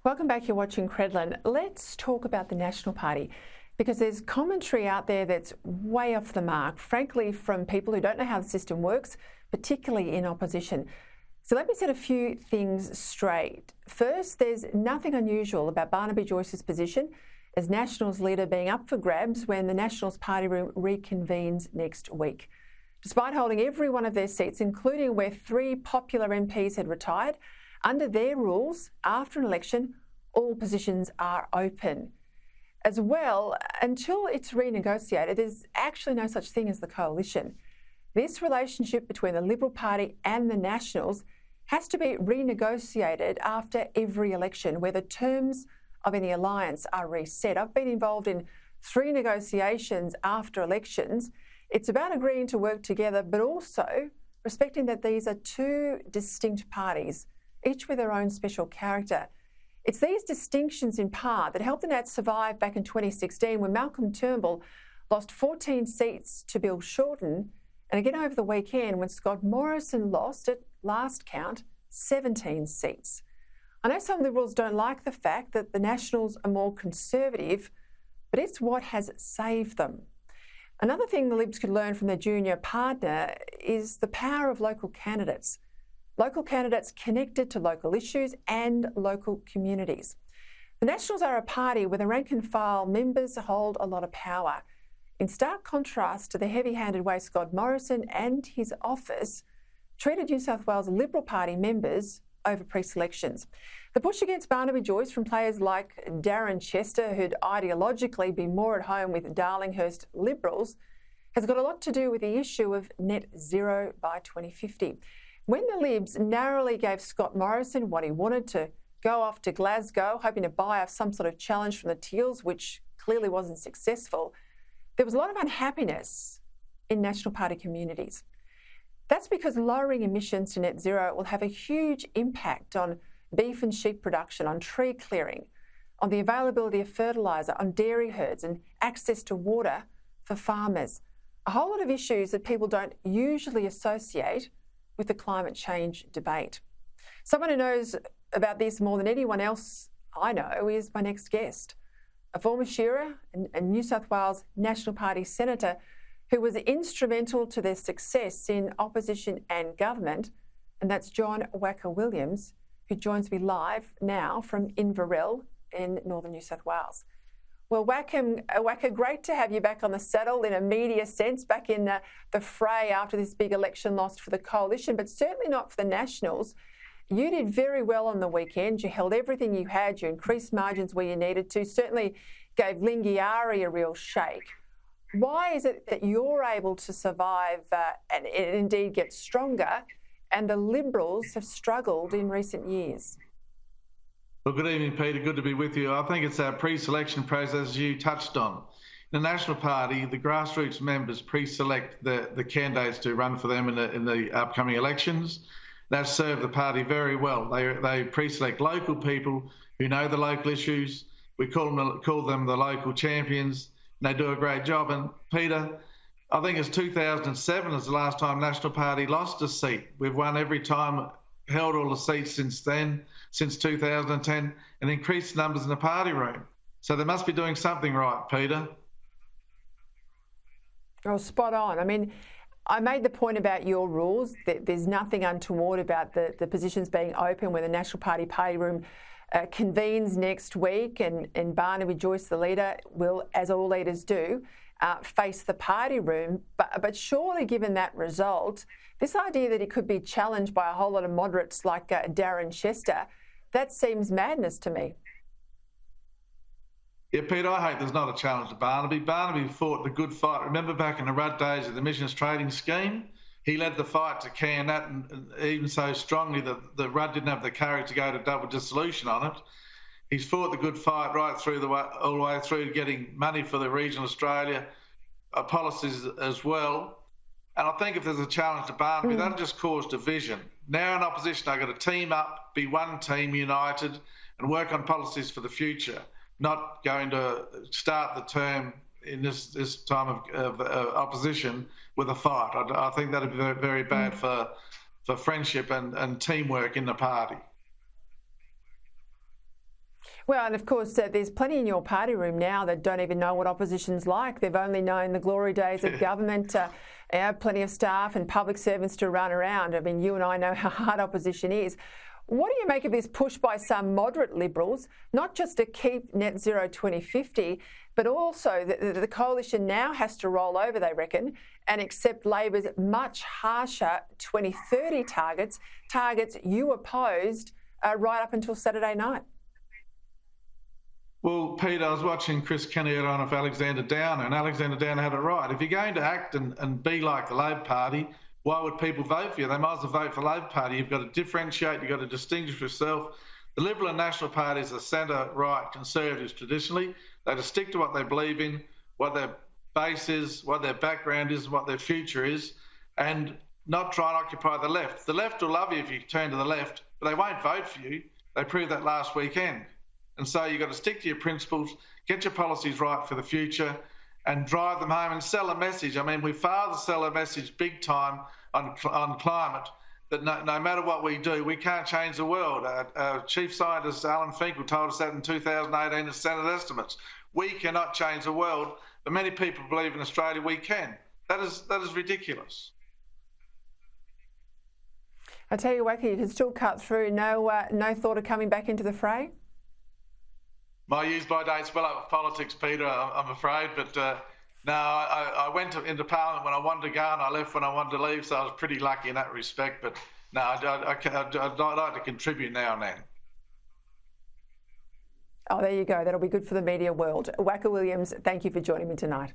Welcome back, you're watching Credlin. Let's talk about the National Party, because there's commentary out there that's way off the mark, frankly, from people who don't know how the system works, particularly in opposition. So let me set a few things straight. First, there's nothing unusual about Barnaby Joyce's position as Nationals leader being up for grabs when the Nationals party room reconvenes next week. Despite holding every one of their seats, including where 3 popular MPs had retired, under their rules, after an election, all positions are open. As well, until it's renegotiated, there's actually no such thing as the coalition. This relationship between the Liberal Party and the Nationals has to be renegotiated after every election, where the terms of any alliance are reset. I've been involved in 3 negotiations after elections. It's about agreeing to work together, but also respecting that these are 2 distinct parties, each with their own special character. It's these distinctions in part that helped the Nats survive back in 2016 when Malcolm Turnbull lost 14 seats to Bill Shorten, and again over the weekend when Scott Morrison lost, at last count, 17 seats. I know some Liberals don't like the fact that the Nationals are more conservative, but it's what has saved them. Another thing the Libs could learn from their junior partner is the power of local candidates. Local candidates connected to local issues and local communities. The Nationals are a party where the rank and file members hold a lot of power, in stark contrast to the heavy-handed way Scott Morrison and his office treated New South Wales Liberal Party members over pre-selections. The push against Barnaby Joyce from players like Darren Chester, who'd ideologically be more at home with Darlinghurst Liberals, has got a lot to do with the issue of net zero by 2050. When the Libs narrowly gave Scott Morrison what he wanted, to go off to Glasgow, hoping to buy off some sort of challenge from the Teals, which clearly wasn't successful, there was a lot of unhappiness in National Party communities. That's because lowering emissions to net zero will have a huge impact on beef and sheep production, on tree clearing, on the availability of fertiliser, on dairy herds and access to water for farmers. A whole lot of issues that people don't usually associate with the climate change debate. Someone who knows about this more than anyone else I know is my next guest, a former shearer and New South Wales National Party senator who was instrumental to their success in opposition and government, and that's John Wacka Williams, who joins me live now from Inverell in northern New South Wales. Well, Wacka, great to have you back on the saddle in a media sense, back in the fray after this big election lost for the coalition, but certainly not for the Nationals. You did very well on the weekend. You held everything you had. You increased margins where you needed to, certainly gave Lingiari a real shake. Why is it that you're able to survive and indeed get stronger, and the Liberals have struggled in recent years? Well, good evening, Peter. Good to be with you. I think it's our pre-selection process you touched on. In the National Party, the grassroots members pre-select the candidates to run for them in the upcoming elections. That's served the party very well. They pre-select local people who know the local issues. We call them the local champions. And they do a great job. And Peter, I think it's 2007 is the last time National Party lost a seat. We've won every time, held all the seats since then, since 2010, and increased numbers in the party room. So they must be doing something right, Peter. Oh, spot on. I mean, I made the point about your rules, that there's nothing untoward about the positions being open when the National Party party room convenes next week, and Barnaby Joyce, the leader, will, as all leaders do, face the party room. But surely, given that result, this idea that he could be challenged by a whole lot of moderates like Darren Chester, that seems madness to me. Yeah, Peter, I hope there's not a challenge to Barnaby. Barnaby fought the good fight. Remember back in the Rudd days of the emissions trading scheme? He led the fight to can that, and even so strongly that the Rudd didn't have the courage to go to double dissolution on it. He's fought the good fight right through all the way through to getting money for the regional Australia policies as well. And I think if there's a challenge to Barnaby, that'll just cause division. Now in opposition, they've got to team up, be one team, united, and work on policies for the future, not going to start the term in this time of opposition with a fight. I think that would be very, very bad for friendship and teamwork in the party. Well, and of course, there's plenty in your party room now that don't even know what opposition's like. They've only known the glory days of government, plenty of staff and public servants to run around. I mean, you and I know how hard opposition is. What do you make of this push by some moderate Liberals, not just to keep net zero 2050, but also that the coalition now has to roll over, they reckon, and accept Labor's much harsher 2030 targets you opposed right up until Saturday night? Well, Pete, I was watching Chris Kenny on of Alexander Downer, and Alexander Downer had it right. If you're going to act and be like the Labor Party, why would people vote for you? They might as well vote for the Labor Party. You've got to differentiate, you've got to distinguish yourself. The Liberal and National parties are centre-right conservatives traditionally. They just stick to what they believe in, what their base is, what their background is, what their future is, and not try and occupy the left. The left will love you if you turn to the left, but they won't vote for you. They proved that last weekend. And so you've got to stick to your principles, get your policies right for the future, and drive them home and sell a message. I mean, we father sell a message big time on climate, that no matter what we do, we can't change the world. Chief Scientist Alan Finkel told us that in 2018 as Senate estimates. We cannot change the world, but many people believe in Australia we can. That is ridiculous. I tell you, Wacka, you can still cut through. No thought of coming back into the fray? My use-by date's well up with politics, Peter, I'm afraid. But no, I went into Parliament when I wanted to go and I left when I wanted to leave, so I was pretty lucky in that respect. But no, I'd like to contribute now and then. Oh, there you go. That'll be good for the media world. Wacka Williams, thank you for joining me tonight.